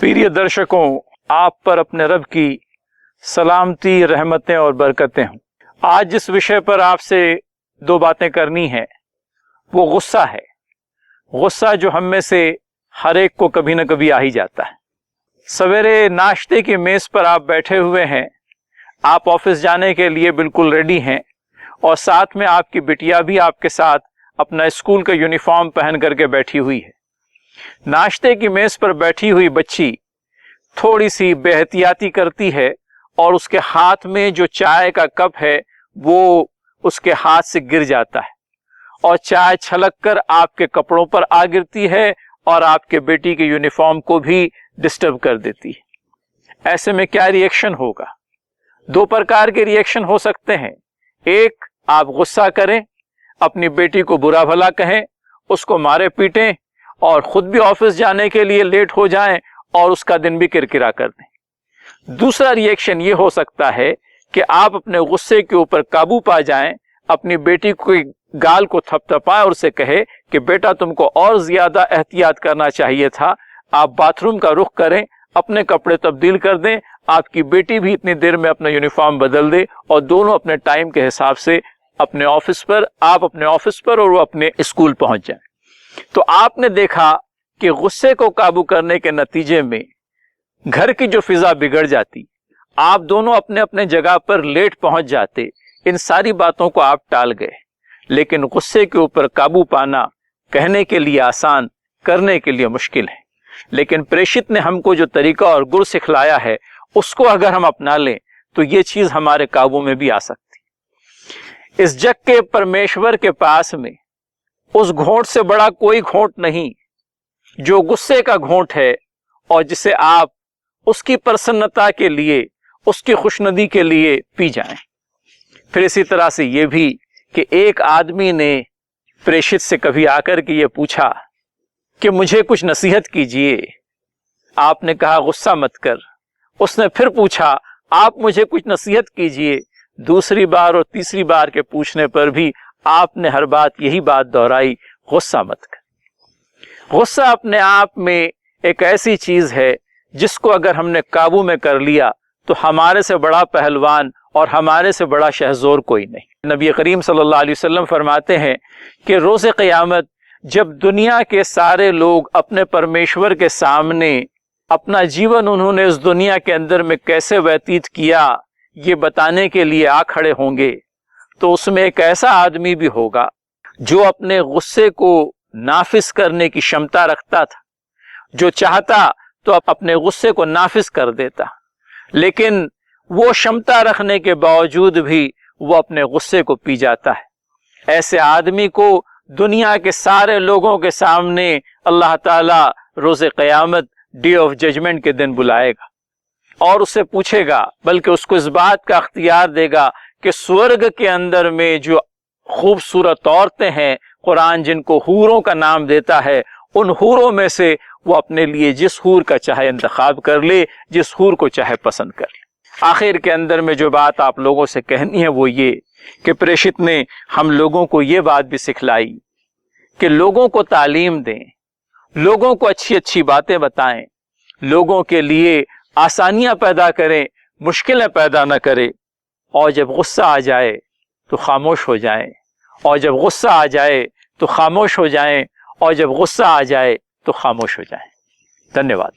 प्रिय दर्शकों, आप पर अपने रब की सलामती, रहमतें और बरकतें हों। आज जिस विषय पर आपसे दो बातें करनी है वो गुस्सा है। गुस्सा जो हम में से हर एक को कभी न कभी आ ही जाता है। सवेरे नाश्ते की मेज पर आप बैठे हुए हैं, आप ऑफिस जाने के लिए बिल्कुल रेडी हैं और साथ में आपकी बिटिया भी आपके साथ अपना स्कूल का यूनिफॉर्म पहन करके बैठी हुई है। नाश्ते की मेज पर बैठी हुई बच्ची थोड़ी सी बेहतियाती करती है और उसके हाथ में जो चाय का कप है वो उसके हाथ से गिर जाता है और चाय छलक कर आपके कपड़ों पर आ गिरती है और आपके बेटी के यूनिफॉर्म को भी डिस्टर्ब कर देती है। ऐसे में क्या रिएक्शन होगा? दो प्रकार के रिएक्शन हो सकते हैं। एक, आप गुस्सा करें, अपनी बेटी को बुरा भला कहें, उसको मारे पीटें और खुद भी ऑफिस जाने के लिए लेट हो जाएं और उसका दिन भी किरकिरा कर दें। दूसरा रिएक्शन ये हो सकता है कि आप अपने गुस्से के ऊपर काबू पा जाएं, अपनी बेटी को गाल को थपथपाएं और उसे कहे कि बेटा तुमको और ज्यादा एहतियात करना चाहिए था, आप बाथरूम का रुख करें, अपने कपड़े तब्दील कर दें, आपकी बेटी भी इतनी देर में अपना यूनिफॉर्म बदल दे और दोनों अपने टाइम के हिसाब से अपने ऑफिस पर, आप अपने ऑफिस पर और वो अपने स्कूल पहुंच जाएं। तो आपने देखा कि गुस्से को काबू करने के नतीजे में घर की जो फिजा बिगड़ जाती, आप दोनों अपने अपने जगह पर लेट पहुंच जाते, इन सारी बातों को आप टाल गए। लेकिन गुस्से के ऊपर काबू पाना कहने के लिए आसान, करने के लिए मुश्किल है। लेकिन प्रेषित ने हमको जो तरीका और गुर सिखलाया है उसको अगर हम अपना लें तो ये चीज हमारे काबू में भी आ सकती। इस जग के परमेश्वर के पास में उस घोंट से बड़ा कोई घोंट नहीं जो गुस्से का घोंट है और जिसे आप उसकी प्रसन्नता के लिए, उसकी खुशनुदी के लिए पी जाएं। फिर इसी तरह से ये भी कि एक आदमी ने प्रेषित से कभी आकर के ये पूछा कि मुझे कुछ नसीहत कीजिए। आपने कहा गुस्सा मत कर। उसने फिर पूछा आप मुझे कुछ नसीहत कीजिए। दूसरी बार और तीसरी बार के पूछने पर भी आपने हर बात यही बात दोहराई, गुस्सा मत कर। गुस्सा अपने आप में एक ऐसी चीज है जिसको अगर हमने काबू में कर लिया तो हमारे से बड़ा पहलवान और हमारे से बड़ा शहज़ोर कोई नहीं। नबी करीम सल्लल्लाहु अलैहि वसल्लम फरमाते हैं कि रोज़े क़यामत जब दुनिया के सारे लोग अपने परमेश्वर के सामने अपना जीवन उन्होंने इस दुनिया के अंदर में कैसे व्यतीत किया ये बताने के लिए आ खड़े होंगे, तो उसमें एक ऐसा आदमी भी होगा जो अपने गुस्से को नाफिज करने की क्षमता रखता था, जो चाहता तो अपने गुस्से को नाफिज कर देता, लेकिन वो क्षमता रखने के बावजूद भी वो अपने गुस्से को पी जाता है। ऐसे आदमी को दुनिया के सारे लोगों के सामने अल्लाह ताला रोज़े क़यामत, डे ऑफ जजमेंट के दिन बुलाएगा और उससे पूछेगा, बल्कि उसको इस बात का अख्तियार देगा कि स्वर्ग के अंदर में जो खूबसूरत औरतें हैं, कुरान जिनको हूरों का नाम देता है, उन हूरों में से वो अपने लिए जिस हूर का चाहे इंतखाब कर ले, जिस हूर को चाहे पसंद कर ले। आखिर के अंदर में जो बात आप लोगों से कहनी है वो ये कि प्रेषित ने हम लोगों को ये बात भी सिखलाई कि लोगों को तालीम दें, लोगों को अच्छी अच्छी बातें बताएं, लोगों के लिए आसानियां पैदा करें, मुश्किलें पैदा न करें, और जब गुस्सा आ जाए तो खामोश हो जाएं, और जब गुस्सा आ जाए तो खामोश हो जाएं, और जब गुस्सा आ जाए तो खामोश हो जाएं। धन्यवाद।